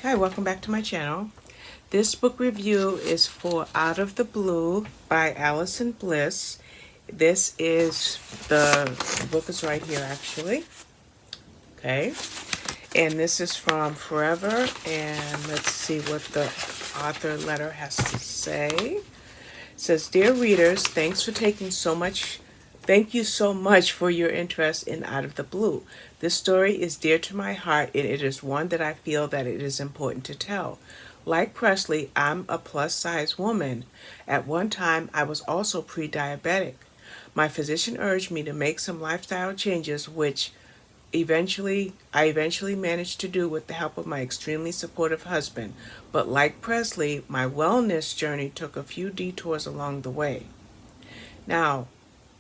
Hi, welcome back to my channel. This book review is for Out of the Blue by Alison Bliss. This is the book is right here actually. Okay. And this is from Forever. And let's see what the author letter has to say. It says, "Dear readers, thank you so much for your interest in Out of the Blue. This story is dear to my heart, and it is one that I feel that it is important to tell. Like Presley, I'm a plus-size woman. At one time, I was also pre-diabetic. My physician urged me to make some lifestyle changes, which I eventually managed to do with the help of my extremely supportive husband. But like Presley, my wellness journey took a few detours along the way. Now,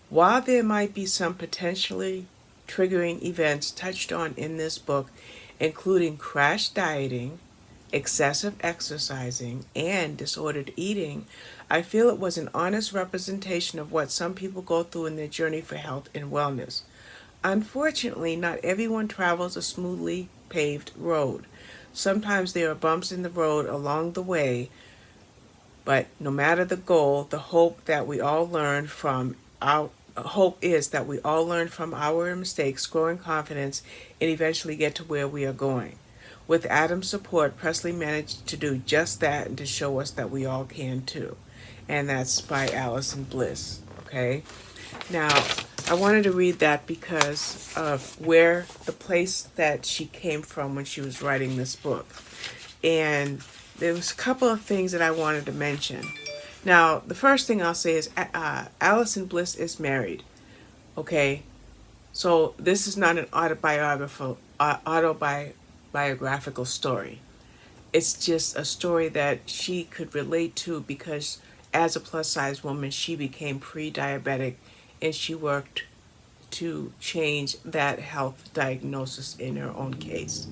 while there might be some potentially triggering events touched on in this book, including crash dieting, excessive exercising, and disordered eating, I feel it was an honest representation of what some people go through in their journey for health and wellness. Unfortunately, not everyone travels a smoothly paved road. Sometimes there are bumps in the road along the way, but no matter the goal, the hope is that we all learn from our mistakes, grow in confidence, and eventually get to where we are going. With Adam's support, Presley managed to do just that and to show us that we all can too. And that's by Alison Bliss. Okay? Now, I wanted to read that because of the place that she came from when she was writing this book. And there was a couple of things that I wanted to mention. Now, the first thing I'll say is Alison Bliss is married. Okay? So this is not an autobiographical story. It's just a story that she could relate to because as a plus-size woman, she became pre-diabetic and she worked to change that health diagnosis in her own case.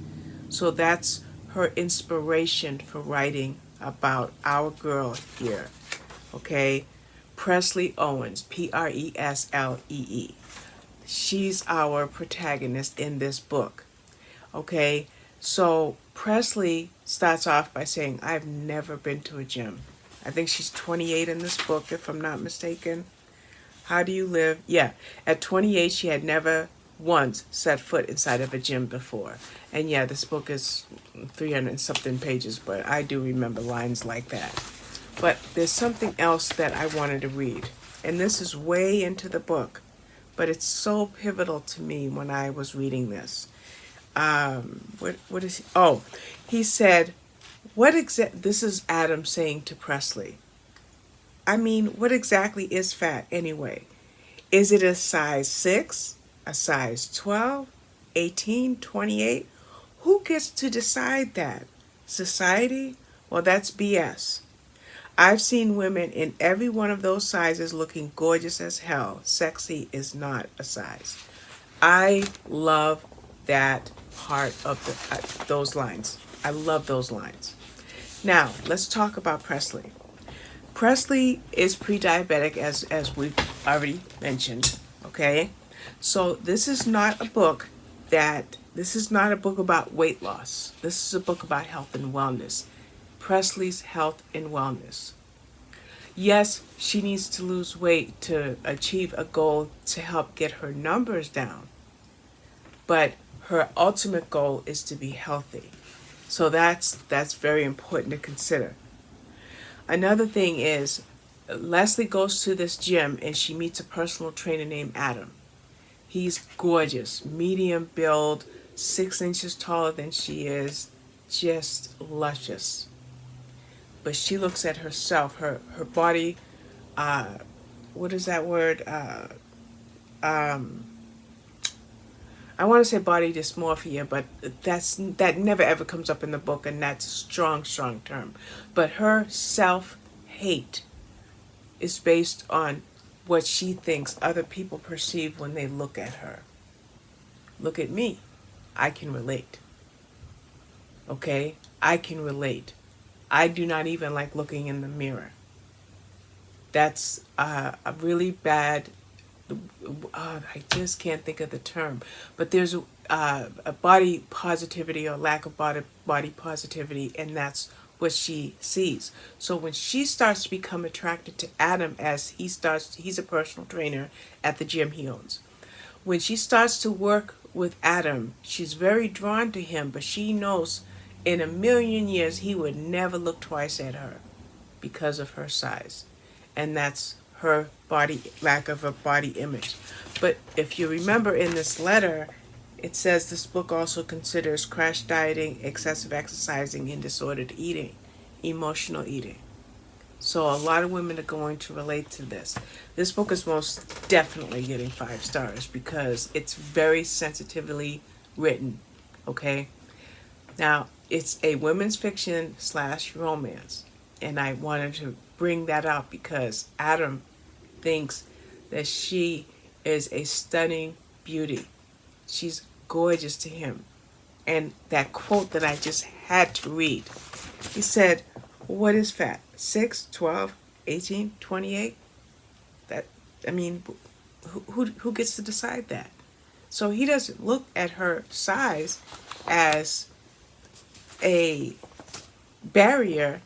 So that's her inspiration for writing about our girl here. Okay? Presley Owens, Preslee. She's our protagonist in this book. Okay? So Presley starts off by saying, I've never been to a gym. I think she's 28 in this book, if I'm not mistaken. How do you live? Yeah, at 28, she had never once set foot inside of a gym before. And yeah, this book is 300 and something pages, but I do remember lines like that. But there's something else that I wanted to read. And this is way into the book, but it's so pivotal to me when I was reading this. What is he? Oh, he said, this is Adam saying to Presley. I mean, what exactly is fat anyway? Is it a size 6, a size 12, 18, 28? Who gets to decide that? Society? Well, that's BS. I've seen women in every one of those sizes looking gorgeous as hell. Sexy is not a size. I love that part of those lines. I love those lines. Now, let's talk about Presley. Presley is pre-diabetic, as we've already mentioned. Okay, so this is not a book about weight loss. This is a book about health and wellness. Presley's health and wellness. Yes, she needs to lose weight to achieve a goal to help get her numbers down, but her ultimate goal is to be healthy. So that's very important to consider. Another thing is, Leslie goes to this gym and she meets a personal trainer named Adam. He's gorgeous, medium build, 6 inches taller than she is, just luscious. But she looks at herself, her body, what is that word? I want to say body dysmorphia, but that never ever comes up in the book, and that's a strong, strong term. But her self-hate is based on what she thinks other people perceive when they look at her. Look at me. I can relate. Okay? I can relate. I do not even like looking in the mirror. That's a really bad, I just can't think of the term. But there's a body positivity or lack of body positivity, and that's what she sees. So when she starts to become attracted to Adam, as he's a personal trainer at the gym he owns. When she starts to work with Adam, she's very drawn to him, but she knows in a million years he would never look twice at her because of her size. And that's her body, lack of a body image. But if you remember in this letter, it says this book also considers crash dieting, excessive exercising, and disordered eating, emotional eating. So a lot of women are going to relate to this. This book is most definitely getting 5 stars because it's very sensitively written, okay? Now, it's a women's fiction / romance, and I wanted to bring that out because Adam thinks that she is a stunning beauty. She's gorgeous to him. And that quote that I just had to read, he said, what is fat? 6, 12, 18, 28? That, I mean, who gets to decide that? So he doesn't look at her size as a barrier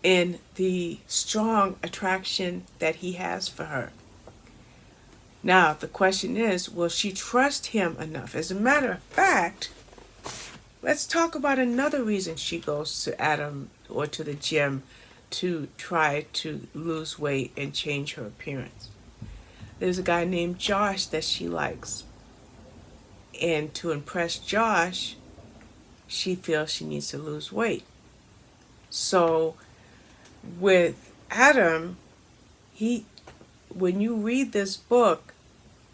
in the strong attraction that he has for her. Now, the question is, will she trust him enough? As a matter of fact, let's talk about another reason she goes to Adam or to the gym to try to lose weight and change her appearance. There's a guy named Josh that she likes. And to impress Josh, she feels she needs to lose weight. So with Adam, when you read this book,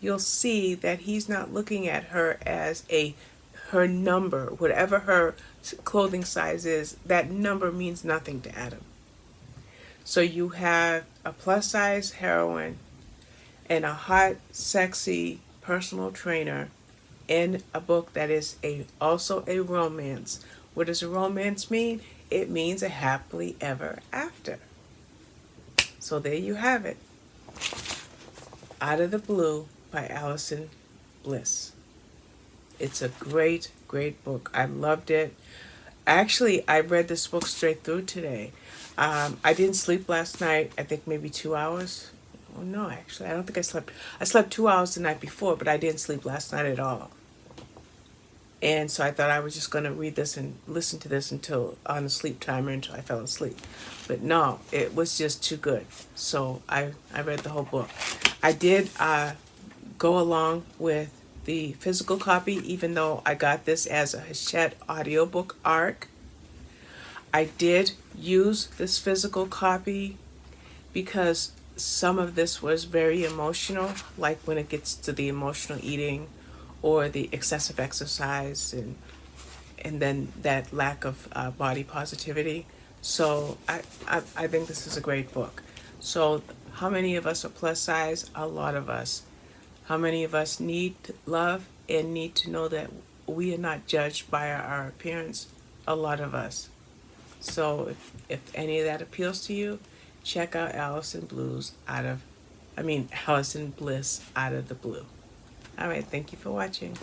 you'll see that he's not looking at her as her number. Whatever her clothing size is, that number means nothing to Adam. So you have a plus size heroine and a hot, sexy personal trainer in a book that is also a romance. What does a romance mean? It means a happily ever after. So there you have it. Out of the Blue by Alison Bliss. It's a great, great book. I loved it. Actually, I read this book straight through today. I didn't sleep last night. I think maybe 2 hours. Oh no, actually, I don't think I slept. I slept 2 hours the night before, but I didn't sleep last night at all. And so I thought I was just going to read this and listen to this until on a sleep timer until I fell asleep. But no, it was just too good. So I read the whole book. I did go along with the physical copy, even though I got this as a Hachette audiobook ARC. I did use this physical copy because some of this was very emotional, like when it gets to the emotional eating or the excessive exercise and then that lack of body positivity. So I think this is a great book. So how many of us are plus size? A lot of us. How many of us need love and need to know that we are not judged by our appearance? A lot of us. So if any of that appeals to you, check out Alison Bliss Out of the Blue. All right, thank you for watching.